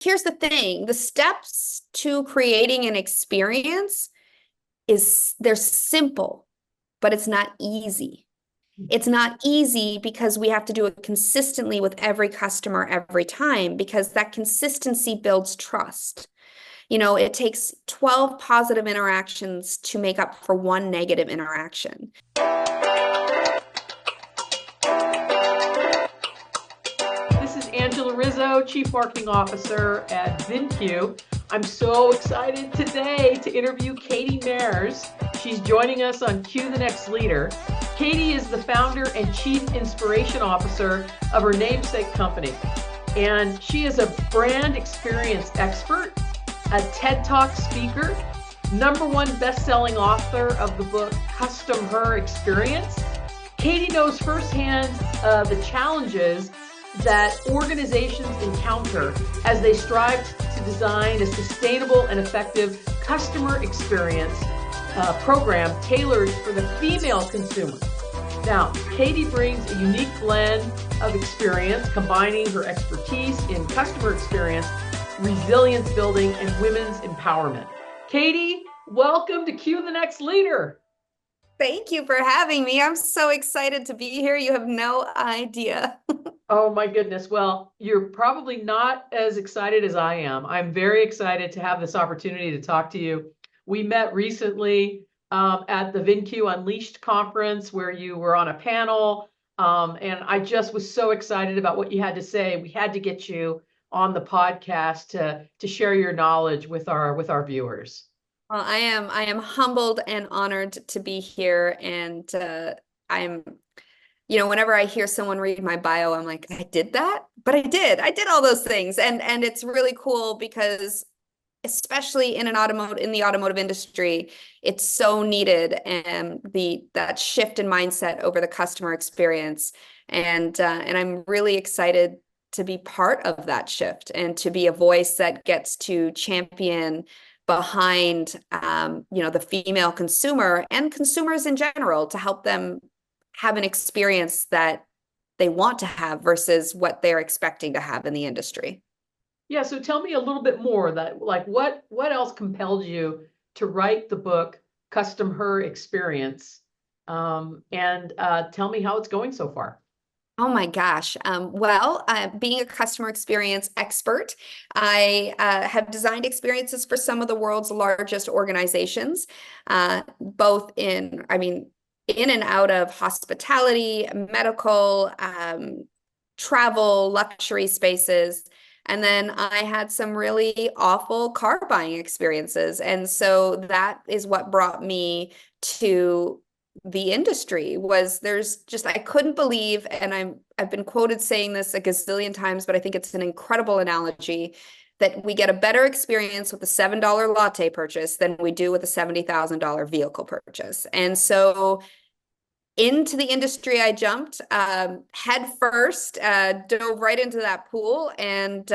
here's the thing, the steps to creating an experience they're simple, but it's not easy. It's not easy because we have to do it consistently with every customer every time, because that consistency builds trust. It takes 12 positive interactions to make up for one negative interaction. This is Angela Rizzo, Chief Marketing Officer at VinQ. I'm so excited today to interview Katie Mares. She's joining us on Q the Next Leader. Katie is the founder and Chief Inspiration Officer of her namesake company. And she is a brand experience expert, a TED Talk speaker, #1 best-selling author of the book Custom Her Experience. Katie knows firsthand the challenges that organizations encounter as they strive to design a sustainable and effective customer experience program tailored for the female consumer. Now, Katie brings a unique blend of experience, combining her expertise in customer experience, resilience building, and women's empowerment. Katie, welcome to Q the Next Leader. Thank you for having me. I'm so excited to be here. You have no idea. Oh my goodness. Well, you're probably not as excited as I am. I'm very excited to have this opportunity to talk to you. We met recently at the VinQ Unleashed conference where you were on a panel. And I just was so excited about what you had to say. We had to get you on the podcast to share your knowledge with our viewers. Well, I am humbled and honored to be here, and I'm, whenever I hear someone read my bio, I'm like, I did that, but I did all those things, and it's really cool because, especially in the automotive industry, it's so needed, and that shift in mindset over the customer experience, and I'm really excited to be part of that shift and to be a voice that gets to champion behind the female consumer and consumers in general, to help them have an experience that they want to have versus what they're expecting to have in the industry. Yeah, so tell me a little bit more, that like what else compelled you to write the book Custom Her Experience, and tell me how it's going so far. Oh my gosh. Well, being a customer experience expert, I have designed experiences for some of the world's largest organizations, both in and out of hospitality, medical, travel, luxury spaces. And then I had some really awful car buying experiences. And so that is what brought me to the industry. I couldn't believe, and I've been quoted saying this a gazillion times, but I think it's an incredible analogy, that we get a better experience with a $7 latte purchase than we do with a $70,000 vehicle purchase. And so into the industry I jumped, head first, dove right into that pool, and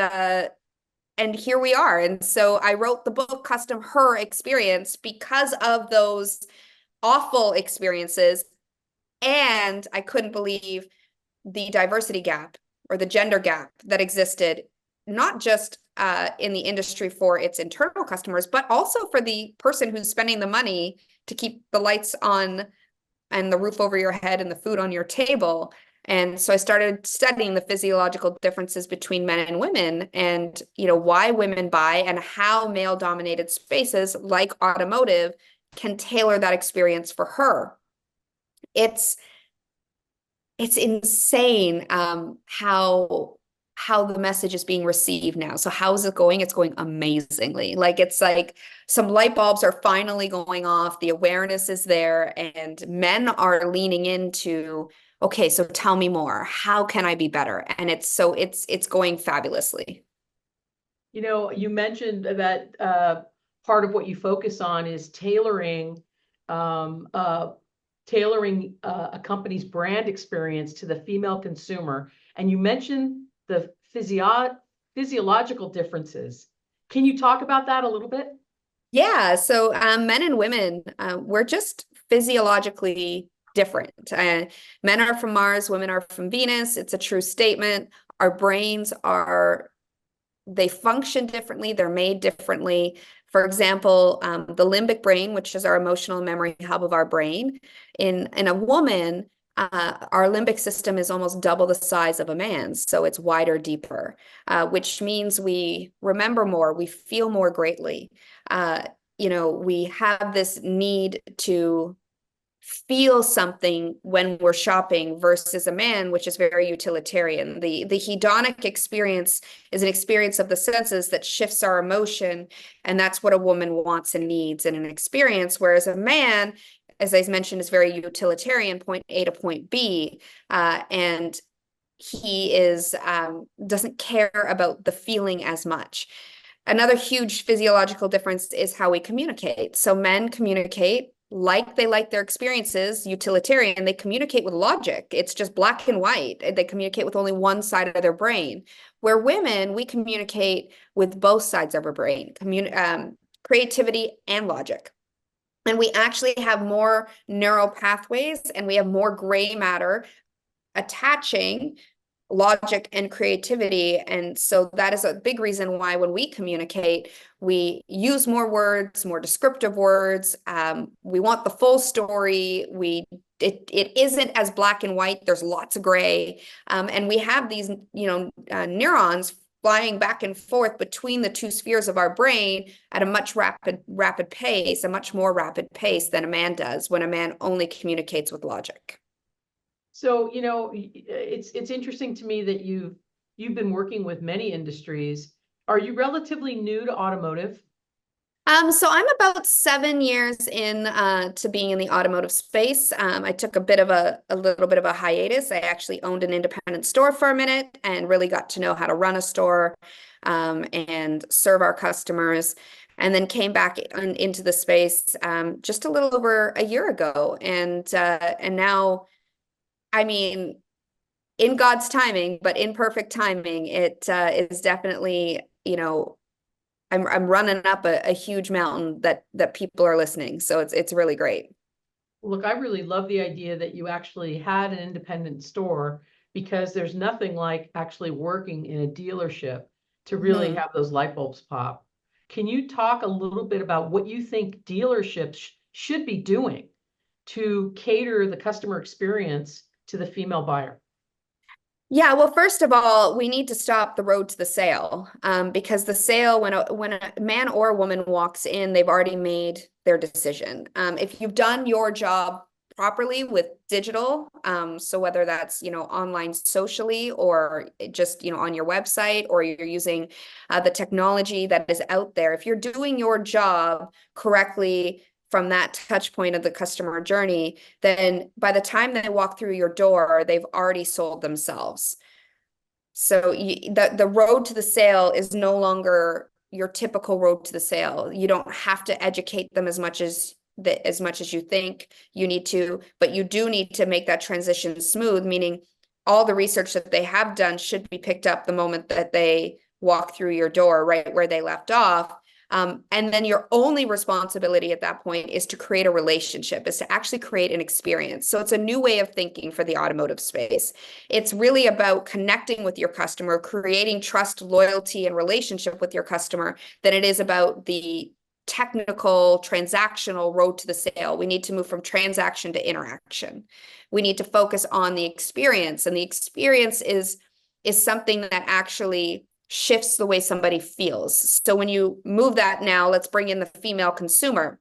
here we are. And so I wrote the book Custom Her Experience because of those awful experiences, and I couldn't believe the diversity gap or the gender gap that existed, not just in the industry for its internal customers, but also for the person who's spending the money to keep the lights on and the roof over your head and the food on your table. And so I started studying the physiological differences between men and women, and why women buy, and how male-dominated spaces like automotive can tailor that experience for her. It's insane how the message is being received now. So how is it going? It's going amazingly. It's like some light bulbs are finally going off. The awareness is there, and men are leaning into, okay, so tell me more. How can I be better? And it's going fabulously. You mentioned that part of what you focus on is tailoring a company's brand experience to the female consumer. And you mentioned the physiological differences. Can you talk about that a little bit? Yeah, so men and women, we're just physiologically different. Men are from Mars, women are from Venus. It's a true statement. Our brains are they function differently, they're made differently. For example, the limbic brain, which is our emotional memory hub of our brain, in a woman, our limbic system is almost double the size of a man's, so it's wider, deeper, which means we remember more, we feel more greatly. We have this need to feel something when we're shopping versus a man, which is very utilitarian. The hedonic experience is an experience of the senses that shifts our emotion, and that's what a woman wants and needs in an experience, whereas a man, as I mentioned, is very utilitarian, point A to point B, and he is doesn't care about the feeling as much. Another huge physiological difference is how we communicate. So men communicate like they like their experiences, utilitarian. They communicate with logic. It's just black and white. They communicate with only one side of their brain. Where women, we communicate with both sides of our brain, creativity and logic. And we actually have more neural pathways and we have more gray matter attaching logic and creativity. And so that is a big reason why when we communicate, we use more words, more descriptive words. We want the full story. It isn't as black and white. There's lots of gray. And we have these, neurons flying back and forth between the two spheres of our brain at a much rapid pace, a much more rapid pace than a man does when a man only communicates with logic. So, it's interesting to me that you've been working with many industries. Are you relatively new to automotive? So I'm about 7 years in to being in the automotive space. I took a little bit of a hiatus. I actually owned an independent store for a minute and really got to know how to run a store and serve our customers. And then came back into the space just a little over a year ago. And now, I mean, in God's timing, but in perfect timing, it is definitely, I'm running up a huge mountain that people are listening. So it's really great. Look, I really love the idea that you actually had an independent store because there's nothing like actually working in a dealership to really Mhm. have those light bulbs pop. Can you talk a little bit about what you think dealerships should be doing to cater the customer experience to the female buyer? Yeah, well, first of all, we need to stop the road to the sale because the sale, when a man or a woman walks in, they've already made their decision. If you've done your job properly with digital, so whether that's online socially or just on your website or you're using the technology that is out there, if you're doing your job correctly from that touch point of the customer journey, then by the time they walk through your door, they've already sold themselves. So the road to the sale is no longer your typical road to the sale. You don't have to educate them as much as you think you need to, but you do need to make that transition smooth, meaning all the research that they have done should be picked up the moment that they walk through your door, right where they left off. And then your only responsibility at that point is to create a relationship, is to actually create an experience. So it's a new way of thinking for the automotive space. It's really about connecting with your customer, creating trust, loyalty, and relationship with your customer than it is about the technical, transactional road to the sale. We need to move from transaction to interaction. We need to focus on the experience, and the experience is something that actually shifts the way somebody feels. So when you move that now, let's bring in the female consumer.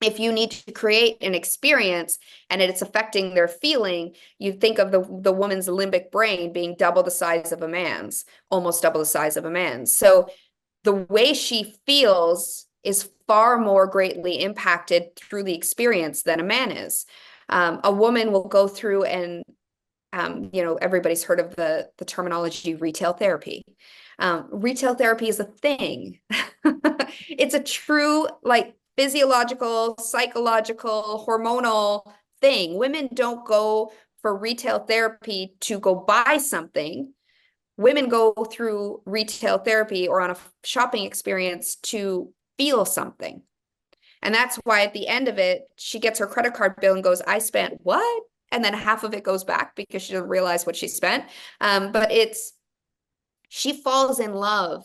If you need to create an experience and it's affecting their feeling, you think of the woman's limbic brain being double the size of a man's, almost double the size of a man's. So the way she feels is far more greatly impacted through the experience than a man is. A woman will go through and everybody's heard of the terminology retail therapy. Retail therapy is a thing. It's a true, like, physiological, psychological, hormonal thing. Women don't go for retail therapy to go buy something. Women go through retail therapy or on a shopping experience to feel something. And that's why at the end of it, she gets her credit card bill and goes, I spent what? And then half of it goes back because she doesn't realize what she spent. But she falls in love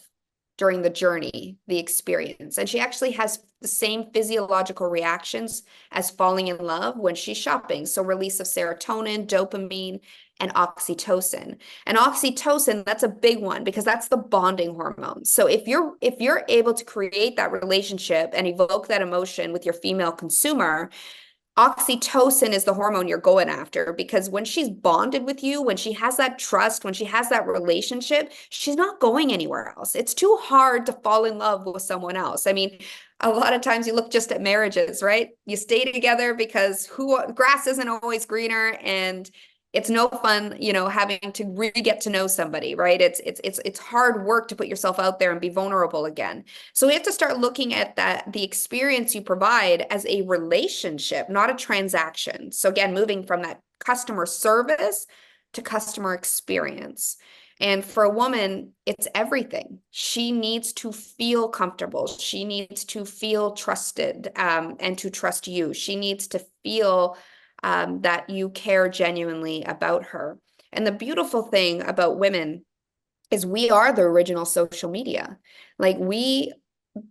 during the journey, the experience. And she actually has the same physiological reactions as falling in love when she's shopping. So release of serotonin, dopamine, and oxytocin. And oxytocin, that's a big one because that's the bonding hormone. So if you're able to create that relationship and evoke that emotion with your female consumer, oxytocin is the hormone you're going after, because when she's bonded with you, when she has that trust, when she has that relationship, she's not going anywhere else. It's too hard to fall in love with someone else. I mean, a lot of times you look just at marriages, right? You stay together because grass isn't always greener, and it's no fun, having to really get to know somebody, right? It's hard work to put yourself out there and be vulnerable again. So we have to start looking at the experience you provide as a relationship, not a transaction. So again, moving from that customer service to customer experience. And for a woman, it's everything. She needs to feel comfortable. She needs to feel trusted, and to trust you. She needs to feel that you care genuinely about her. And the beautiful thing about women is we are the original social media. Like,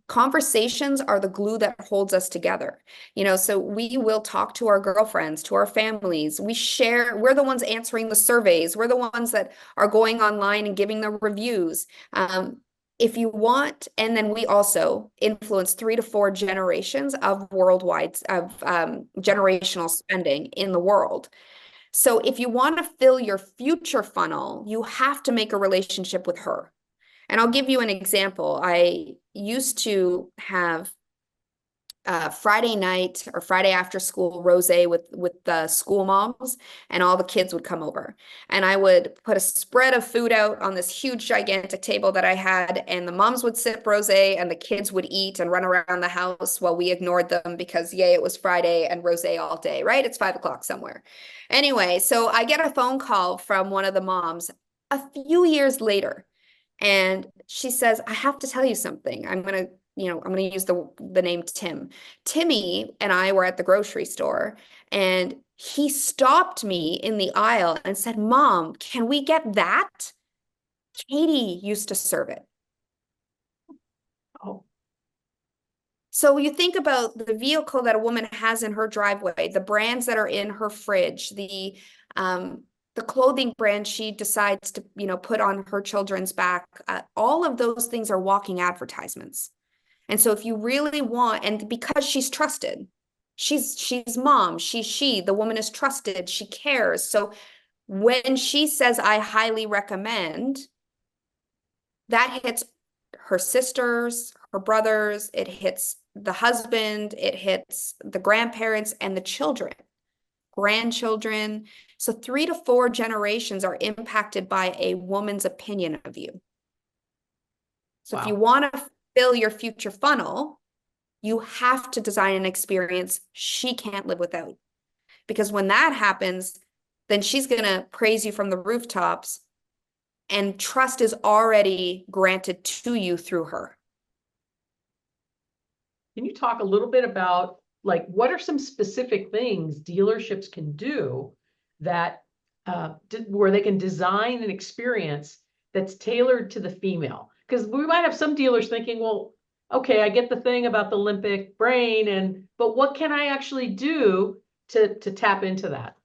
conversations are the glue that holds us together. So we will talk to our girlfriends, to our families. We're the ones answering the surveys. We're the ones that are going online and giving the reviews. If you want, and then we also influence 3 to 4 generations of generational spending in the world. So if you want to fill your future funnel, you have to make a relationship with her. And I'll give you an example. I used to have Friday night or Friday after school rosé with the school moms, and all the kids would come over. And I would put a spread of food out on this huge, gigantic table that I had, and the moms would sip rosé and the kids would eat and run around the house while we ignored them because, yay, it was Friday and rosé all day, right? It's 5 o'clock somewhere. Anyway, so I get a phone call from one of the moms a few years later, and she says, I have to tell you something. I'm going to use the name Tim. Timmy and I were at the grocery store, and he stopped me in the aisle and said, Mom, can we get that? Katie used to serve it. Oh, So you think about the vehicle that a woman has in her driveway, the brands that are in her fridge, the clothing brand she decides to, put on her children's back. All of those things are walking advertisements. And so if you really want, and because she's trusted, she's mom, the woman is trusted, she cares. So when she says, I highly recommend, that hits her sisters, her brothers, it hits the husband, it hits the grandparents and the children, grandchildren. So 3 to 4 generations are impacted by a woman's opinion of you. So if you wow. want to fill your future funnel, you have to design an experience she can't live without. Because when that happens, then she's going to praise you from the rooftops, and trust is already granted to you through her. Can you talk a little bit about, like, what are some specific things dealerships can do that where they can design an experience that's tailored to the female? Because we might have some dealers thinking, well, okay, I get the thing about the limbic brain, but what can I actually do to tap into that?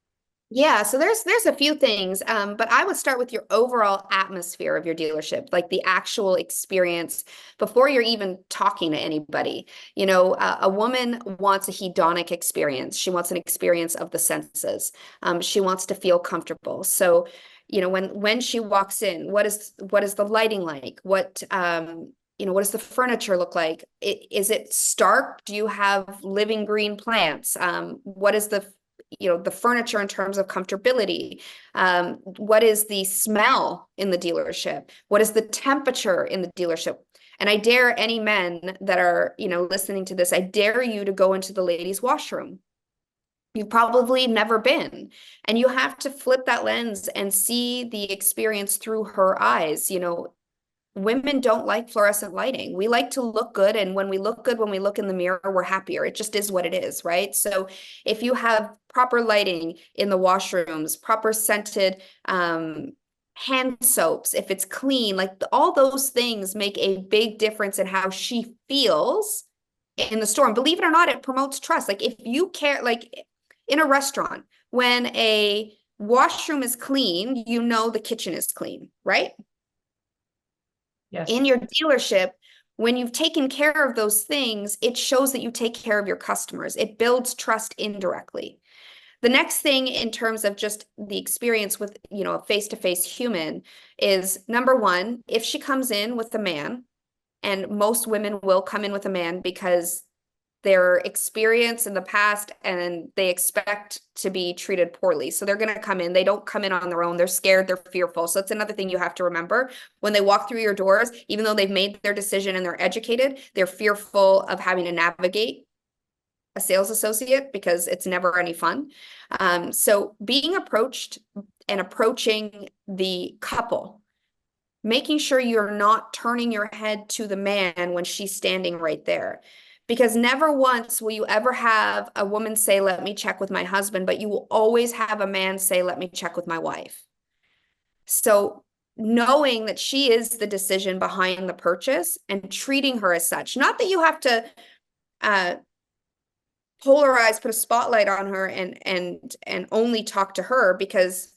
Yeah, so there's a few things, but I would start with your overall atmosphere of your dealership, like the actual experience before you're even talking to anybody. A woman wants a hedonic experience. She wants an experience of the senses. She wants to feel comfortable. So, when she walks in, what is the lighting like? What does the furniture look like? Is it stark? Do you have living green plants? What is the furniture in terms of comfortability? What is the smell in the dealership? What is the temperature in the dealership? And I dare any men that are, listening to this, I dare you to go into the ladies' washroom. You've probably never been, and you have to flip that lens and see the experience through her eyes. Women don't like fluorescent lighting. We like to look good. And when we look good, when we look in the mirror, we're happier. It just is what it is, right? So if you have proper lighting in the washrooms, proper scented hand soaps, if it's clean, like all those things make a big difference in how she feels in the store. And believe it or not, it promotes trust. Like if you care, like in a restaurant, when a washroom is clean, you know the kitchen is clean, right? Yes. In your dealership, when you've taken care of those things, it shows that you take care of your customers. It builds trust indirectly. The next thing in terms of just the experience with, a face-to-face human is number one, if she comes in with a man, and most women will come in with a man because their experience in the past and they expect to be treated poorly. So they're going to come in. They don't come in on their own. They're scared. They're fearful. So it's another thing you have to remember when they walk through your doors, even though they've made their decision and they're educated, they're fearful of having to navigate a sales associate because it's never any fun. So being approached and approaching the couple, making sure you're not turning your head to the man when she's standing right there. Because never once will you ever have a woman say, let me check with my husband, but you will always have a man say, let me check with my wife. So knowing that she is the decision behind the purchase and treating her as such, not that you have to uh, polarize, put a spotlight on her and only talk to her, because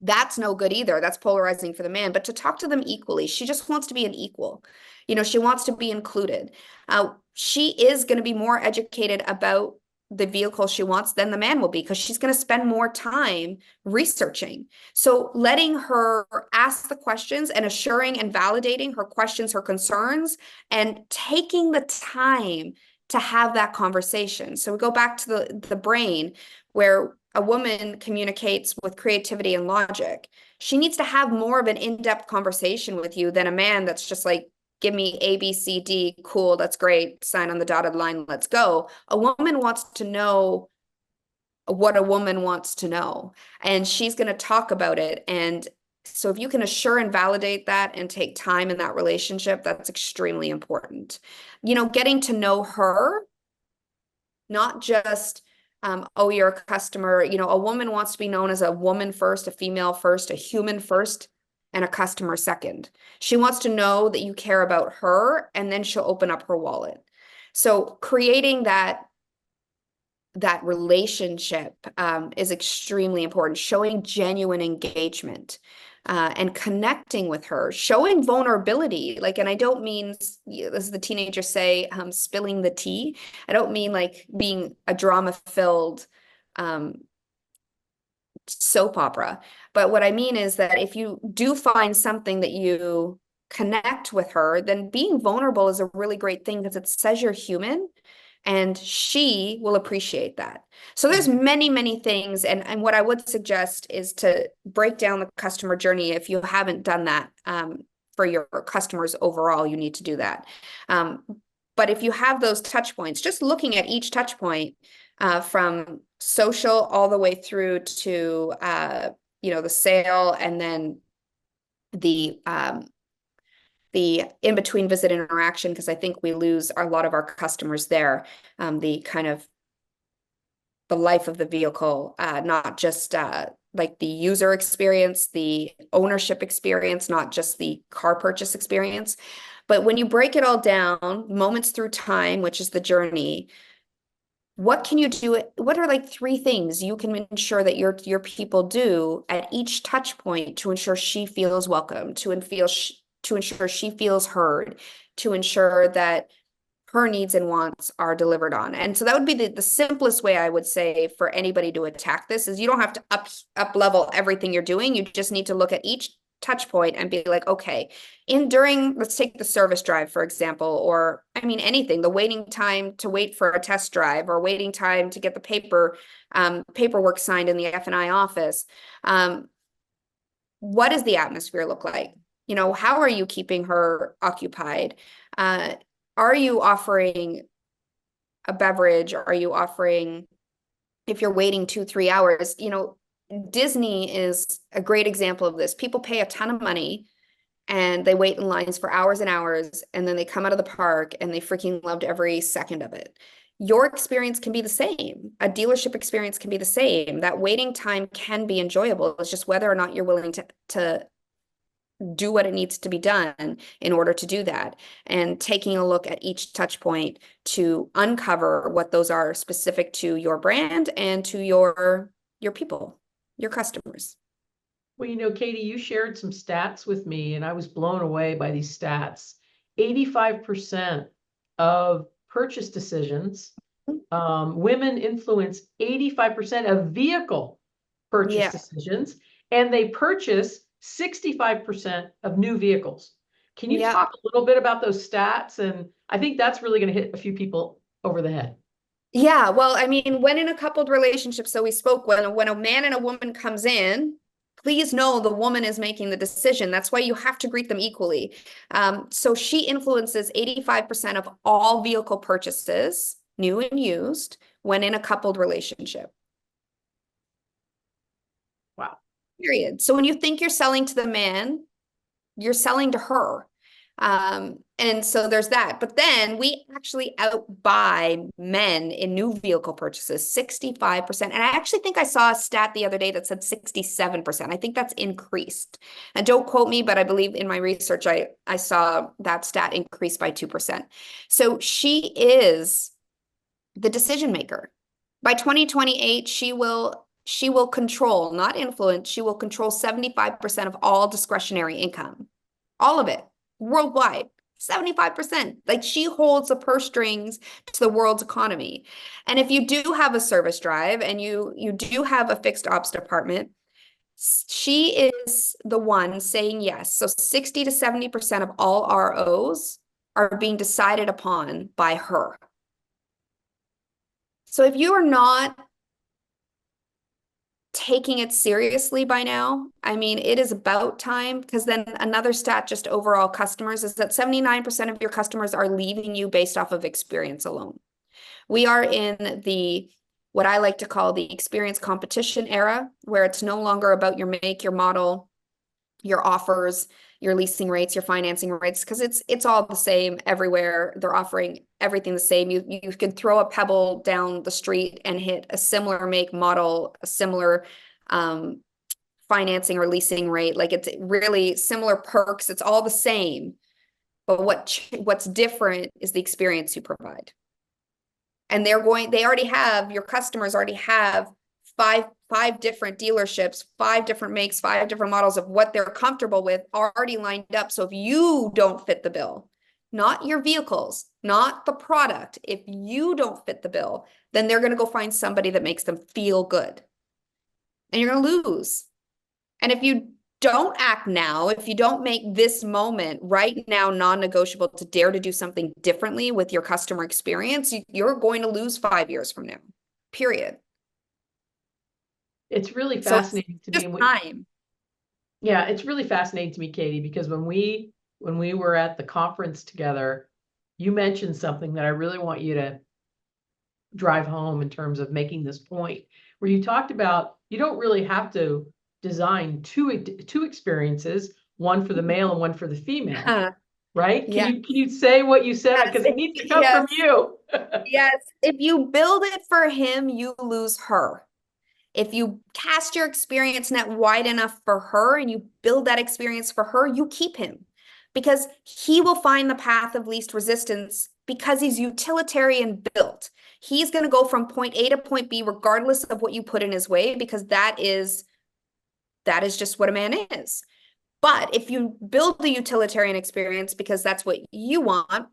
that's no good either. That's polarizing for the man, but to talk to them equally. She just wants to be an equal. She wants to be included. She is going to be more educated about the vehicle she wants than the man will be, because she's going to spend more time researching. So letting her ask the questions and assuring and validating her questions, her concerns, and taking the time to have that conversation. So we go back to the brain, where a woman communicates with creativity and logic. She needs to have more of an in-depth conversation with you than a man that's just like, give me A, B, C, D, cool, that's great, sign on the dotted line, let's go. A woman wants to know what a woman wants to know, and she's going to talk about it. And so if you can assure and validate that and take time in that relationship, that's extremely important. Getting to know her, not just oh, you're a customer. A woman wants to be known as a woman first, a female first, a human first, and a customer second. She wants to know that you care about her, and then she'll open up her wallet. So creating that relationship is extremely important. Showing genuine engagement and connecting with her, showing vulnerability. Like, and I don't mean, as the teenagers say, spilling the tea. I don't mean like being a drama-filled soap opera. But what I mean is that if you do find something that you connect with her, then being vulnerable is a really great thing, because it says you're human, and she will appreciate that. So there's many, many things. And what I would suggest is to break down the customer journey. If you haven't done that for your customers overall, you need to do that. But if you have those touch points, just looking at each touch point from social all the way through to, the sale, and then the in-between visit interaction, because I think we lose a lot of our customers there. The kind of the life of the vehicle, not just like the user experience, the ownership experience, not just the car purchase experience. But when you break it all down, moments through time, which is the journey, what can you do? What are like 3 things you can ensure that your people do at each touch point to ensure she feels welcome, to ensure she feels heard, to ensure that her needs and wants are delivered on? And so that would be the simplest way, I would say, for anybody to attack this. Is you don't have to up level everything you're doing. You just need to look at each touch point and be like, okay, let's take the service drive, for example, or I mean, anything, the waiting time to wait for a test drive, or waiting time to get the paperwork signed in the F&I office. What does the atmosphere look like? How are you keeping her occupied? Are you offering a beverage? Are you offering, if you're waiting 2-3 hours, Disney is a great example of this. People pay a ton of money and they wait in lines for hours and hours, and then they come out of the park and they freaking loved every second of it. your experience can be the same. A dealership experience can be the same. That waiting time can be enjoyable. It's just whether or not you're willing to do what it needs to be done in order to do that, and taking a look at each touch point to uncover what those are specific to your brand and to your people, your customers. Well, Katie, you shared some stats with me, and I was blown away by these stats. 85% of purchase decisions, women influence 85% of vehicle purchase Yeah. decisions, and they purchase 65% of new vehicles. Can you Yeah. talk a little bit about those stats? And I think that's really going to hit a few people over the head. Yeah. Well, I mean, when in a coupled relationship, so we spoke when a man and a woman comes in, please know the woman is making the decision. That's why you have to greet them equally. So she influences 85% of all vehicle purchases, new and used, when in a coupled relationship. Wow. Period. So when you think you're selling to the man, you're selling to her. And so there's that. But then we actually outbuy men in new vehicle purchases 65%. And I actually think I saw a stat the other day that said 67%. I think that's increased. And don't quote me, but I believe in my research, I saw that stat increase by 2%. So she is the decision maker. By 2028, she will control, not influence, she will control 75% of all discretionary income. All of it, worldwide. 75%. Like, she holds the purse strings to the world's economy. And if you do have a service drive and you do have a fixed ops department, she is the one saying yes. So 60 to 70% of all ROs are being decided upon by her. So if you are not taking it seriously by now, I mean, it is about time, because then another stat, just overall customers, is that 79% of your customers are leaving you based off of experience alone. We are in what I like to call the experience competition era, where it's no longer about your make, your model, your offers, your leasing rates, your financing rates, because it's all the same everywhere. They're offering everything the same. You can throw a pebble down the street and hit a similar make, model, a similar financing or leasing rate. Like, it's really similar perks. It's all the same. But what's different is the experience you provide. And your customers already have five different dealerships, 5 different makes, 5 different models of what they're comfortable with already lined up. So if you don't fit the bill, not your vehicles, not the product, if you don't fit the bill, then they're going to go find somebody that makes them feel good. And you're going to lose. And if you don't act now, if you don't make this moment right now non-negotiable to dare to do something differently with your customer experience, you're going to lose 5 years from now, period. It's really So fascinating to it's me. just time. Yeah, it's really fascinating to me, Katie, because when we were at the conference together, you mentioned something that I really want you to drive home in terms of making this point, where you talked about you don't really have to design two experiences, one for the male and one for the female, right? Yeah. Can you say what you said? Because it needs to come Yes. from you. Yes. If you build it for him, you lose her. If you cast your experience net wide enough for her and you build that experience for her, you keep him, because he will find the path of least resistance, because he's utilitarian built. He's going to go from point A to point B regardless of what you put in his way, because that is just what a man is. But if you build the utilitarian experience because that's what you want,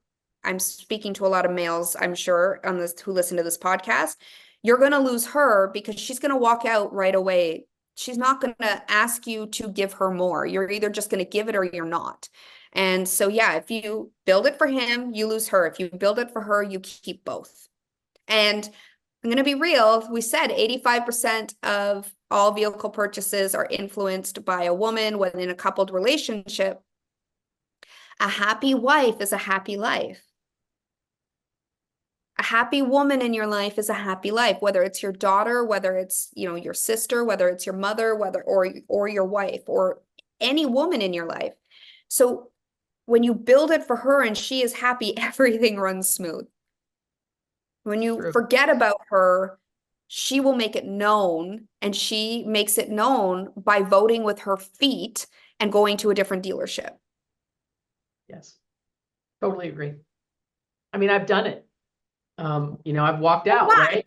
I'm speaking to a lot of males, I'm sure, on this who listen to this podcast, you're going to lose her, because she's going to walk out right away. She's not going to ask you to give her more. You're either just going to give it or you're not. And so, yeah, if you build it for him, you lose her. If you build it for her, you keep both. And I'm going to be real. We said 85% of all vehicle purchases are influenced by a woman within a coupled relationship. A happy wife is a happy life. A happy woman in your life is a happy life, whether it's your daughter, whether it's, your sister, whether it's your mother, or your wife, or any woman in your life. So when you build it for her and she is happy, everything runs smooth. When you True. forget about her, she will make it known, and she makes it known by voting with her feet and going to a different dealership. Yes. Totally agree. I mean, I've done it. I've walked Oh out, my. right?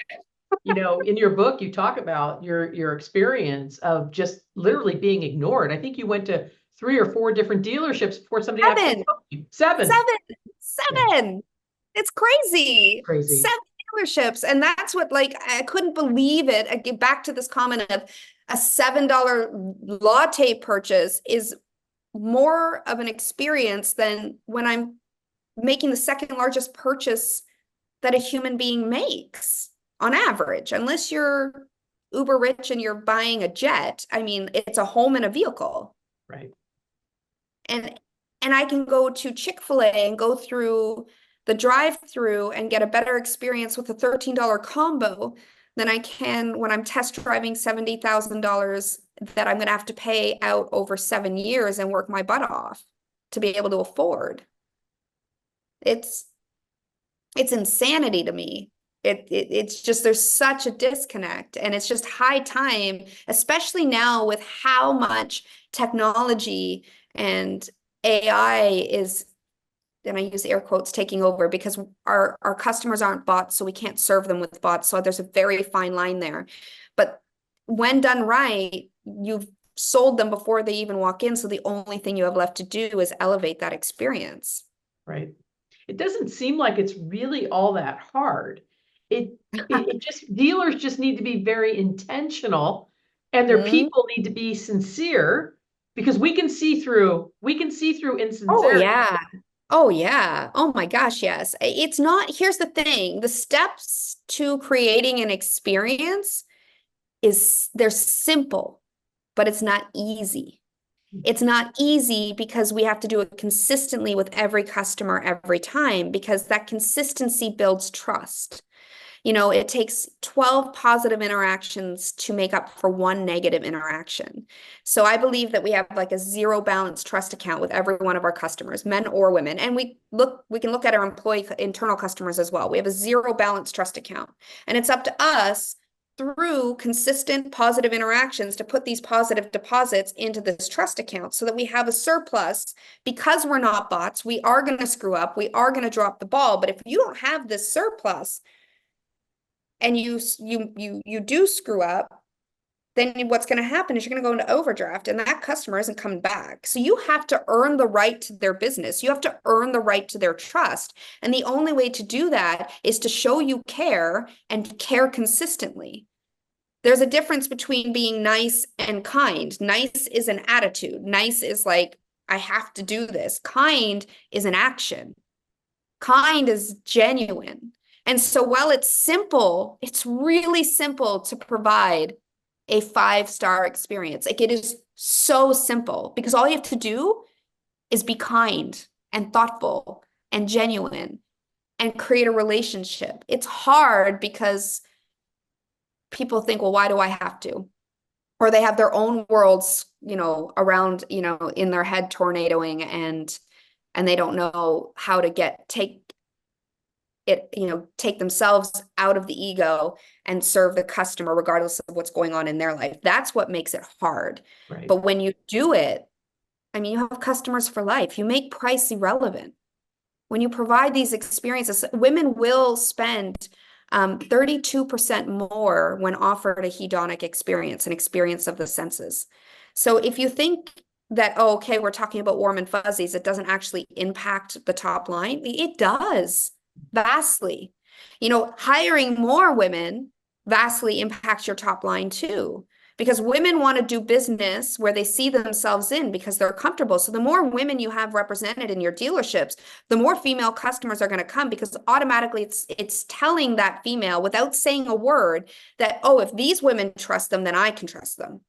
In your book, you talk about your experience of just literally being ignored. I think you went to 3 or 4 different dealerships before somebody actually Seven, told you. 7. seven, Yeah, seven. It's crazy. crazy. 7 dealerships. And that's what, like, I couldn't believe it. I get back to this comment of a $7 latte purchase is more of an experience than when I'm making the second largest purchase that a human being makes on average, unless you're uber rich and you're buying a jet. I mean, it's a home and a vehicle. Right. And I can go to Chick-fil-A and go through the drive-through and get a better experience with a $13 combo than I can when I'm test driving $70,000 that I'm going to have to pay out over 7 years and work my butt off to be able to afford. It's it's insanity to me. It's just there's such a disconnect, and it's just high time, especially now with how much technology and AI is, and I use air quotes, taking over, because our customers aren't bots, so we can't serve them with bots. So there's a very fine line there. But when done right, you've sold them before they even walk in. So the only thing you have left to do is elevate that experience. Right. It doesn't seem like it's really all that hard. It just, dealers just need to be very intentional, and their Mm. people need to be sincere, because we can see through Oh, insincerity. yeah. Oh, yeah. Oh my gosh, yes. It's not, here's the thing, the steps to creating an experience they're simple, but it's not easy. It's not easy because we have to do it consistently with every customer every time, because that consistency builds trust. It takes 12 positive interactions to make up for one negative interaction. So I believe that we have like a zero balance trust account with every one of our customers, men or women. And we can look at our internal customers as well. We have a zero balance trust account. And it's up to us through consistent positive interactions to put these positive deposits into this trust account so that we have a surplus. Because we're not bots, we are going to screw up, we are going to drop the ball. But if you don't have this surplus, and you do screw up, then what's going to happen is you're going to go into overdraft, and that customer isn't coming back. So you have to earn the right to their business. You have to earn the right to their trust. And the only way to do that is to show you care and care consistently. There's a difference between being nice and kind. Nice is an attitude. Nice is like, I have to do this. Kind is an action. Kind is genuine. And so while it's simple, it's really simple to provide a 5-star experience. Like, it is so simple because all you have to do is be kind and thoughtful and genuine and create a relationship. It's hard because people think, well, why do I have to? Or they have their own worlds, around, in their head tornadoing, and they don't know how to take themselves out of the ego and serve the customer regardless of what's going on in their life. That's what makes it hard. Right. But when you do it, I mean, you have customers for life. You make price irrelevant. When you provide these experiences, women will spend 32% more when offered a hedonic experience, an experience of the senses. So if you think that, oh, okay, we're talking about warm and fuzzies, it doesn't actually impact the top line, it does vastly. Hiring more women vastly impacts your top line too, because women want to do business where they see themselves in because they're comfortable. So the more women you have represented in your dealerships, the more female customers are going to come, because automatically it's telling that female without saying a word that, oh, if these women trust them, then I can trust them.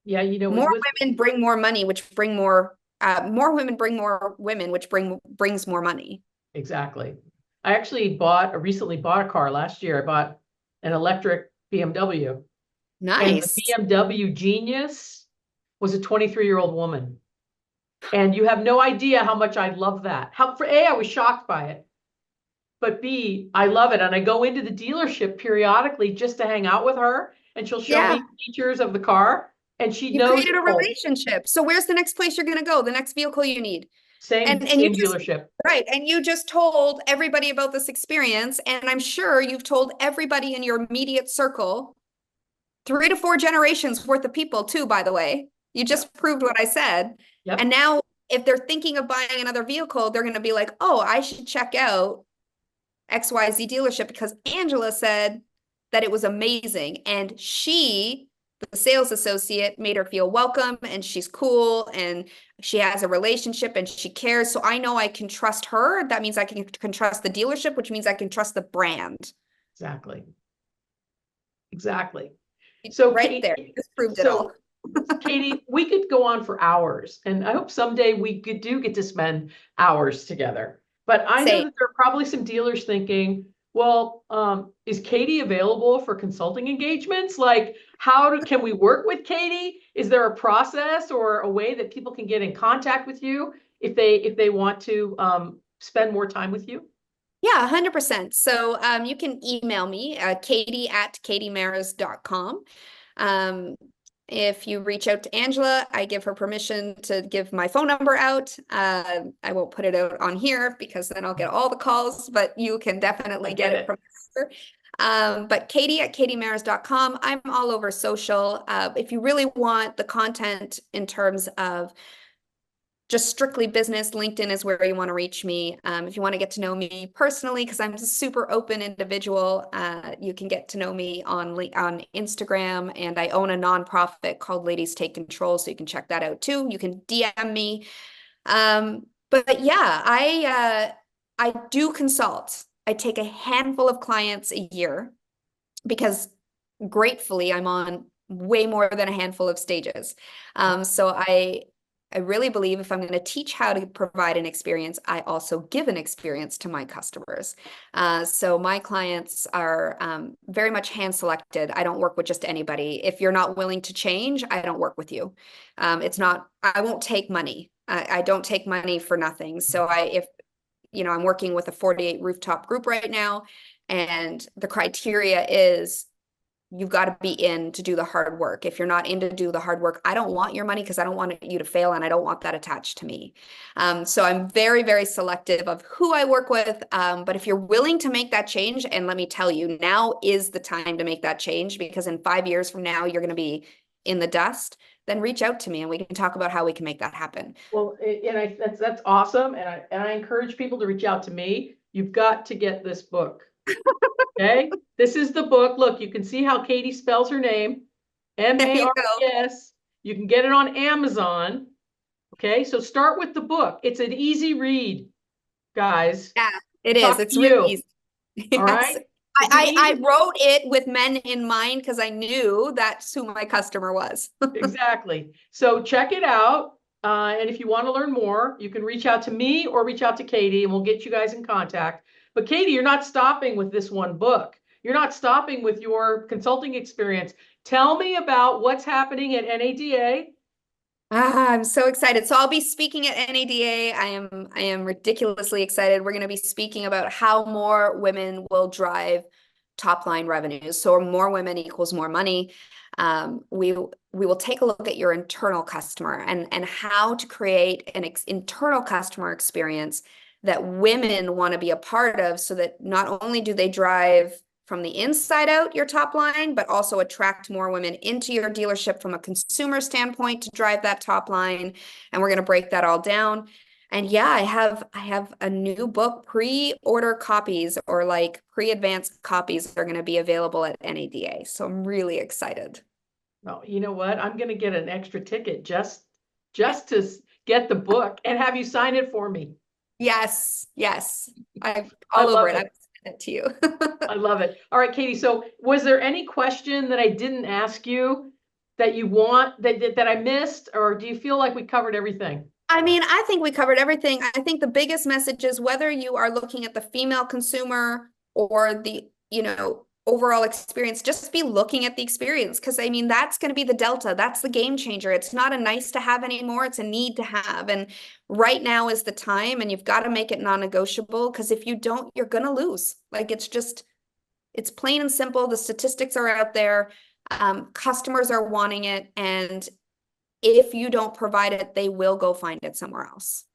Yeah, More women bring more money, which bring more women bring more women, which brings more money. exactly. I actually recently bought a car last year. I bought an electric BMW. And the Nice. BMW Genius was a 23-year-old woman. And you have no idea how much I love that. I was shocked by it. but B, I love it. And I go into the dealership periodically just to hang out with her, and she'll show Yeah. me features of the car, and she You've knows, created a oh, relationship. So where's the next place you're going to go? The next vehicle you need. same And you same just dealership. right, and you just told everybody about this experience, and I'm sure you've told everybody in your immediate circle, 3 to 4 generations worth of people too, by the way. You Yep. just proved what I said. And Yep. now if they're thinking of buying another vehicle, they're going to be like, "Oh, I should check out XYZ dealership because Angela said that it was amazing." And she, the sales associate, made her feel welcome and she's cool and she has a relationship and she cares. So I know I can trust her. That means I can trust the dealership, which means I can trust the brand. Exactly. Exactly. So Right there. Kate, Just proved it all. so Katie, we could go on for hours, and I hope someday we do get to spend hours together. But I know Say, that there are probably some dealers thinking, well, is Katie available for consulting engagements? Like, can we work with Katie? Is there a process or a way that people can get in contact with you if they want to spend more time with you? yeah, 100%. So you can email me, katie@katiemaras.com. Um, if you reach out to Angela, I give her permission to give my phone number out. I won't put it out on here because then I'll get all the calls, but you can I definitely get get it it. from her. But katie@katiemaras.com. I'm all over social. If you really want the content in terms of just strictly business, LinkedIn is where you want to reach me. If you want to get to know me personally, because I'm a super open individual, you can get to know me on Instagram, and I own a nonprofit called Ladies Take Control, so you can check that out too. You can DM me. But yeah, I do consult. I take a handful of clients a year because gratefully I'm on way more than a handful of stages. So I really believe if I'm going to teach how to provide an experience, I also give an experience to my customers. So my clients are very much hand selected. I don't work with just anybody. If you're not willing to change, I don't work with you. It's not, I won't take money. I don't take money for nothing. So if I'm working with a 48 rooftop group right now, and the criteria is you've got to be in to do the hard work. If you're not in to do the hard work, I don't want your money because I don't want you to fail and I don't want that attached to me. So I'm very, very selective of who I work with. But if you're willing to make that change, and let me tell you, now is the time to make that change because in 5 years from now, you're going to be in the dust, then reach out to me and we can talk about how we can make that happen. Well, that's awesome, and I encourage people to reach out to me. You've got to get this book. Okay, this is the book. Look, you can see how Katie spells her name, There you go. Mares. You can get it on Amazon. Okay, so start with the book. It's an easy read, guys. Yeah, it is. Talk to It's really you. easy. All Yes. right. It's an I easy, wrote it with men in mind because I knew that's who my customer was. exactly. So check it out. And if you want to learn more, you can reach out to me or reach out to Katie and we'll get you guys in contact. But Katie, you're not stopping with this one book. You're not stopping with your consulting experience. Tell me about what's happening at NADA. I'm so excited. So I'll be speaking at NADA. I am ridiculously excited. We're going to be speaking about how more women will drive top line revenues. So more women equals more money. We will take a look at your internal customer and how to create an internal customer experience that women want to be a part of so that not only do they drive from the inside out your top line, but also attract more women into your dealership from a consumer standpoint to drive that top line. And we're going to break that all down. And yeah, I have a new book, pre-order copies or like pre-advanced copies are going to be available at NADA. So I'm really excited. Oh, you know what? I'm going to get an extra ticket just to get the book and have you sign it for me. Yes, yes. I'm I all over love it. I it. will send it to you. I love it. All right, Katie. So was there any question that I didn't ask you that you want that I missed, or do you feel like we covered everything? I mean, I think we covered everything. I think the biggest message is whether you are looking at the female consumer or the overall experience, just be looking at the experience. Because I mean, that's going to be the delta. That's the game changer. It's not a nice to have anymore. It's a need to have. And right now is the time, and you've got to make it non-negotiable. Because if you don't, you're going to lose. Like it's plain and simple. The statistics are out there. Customers are wanting it. And if you don't provide it, they will go find it somewhere else.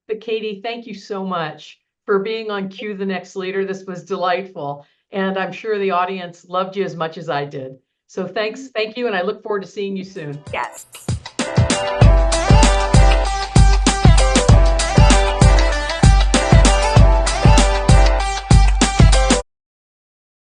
But Katie, thank you so much for being on Cue the Next Leader. This was delightful. And I'm sure the audience loved you as much as I did. So thank you. And I look forward to seeing you soon. Yes.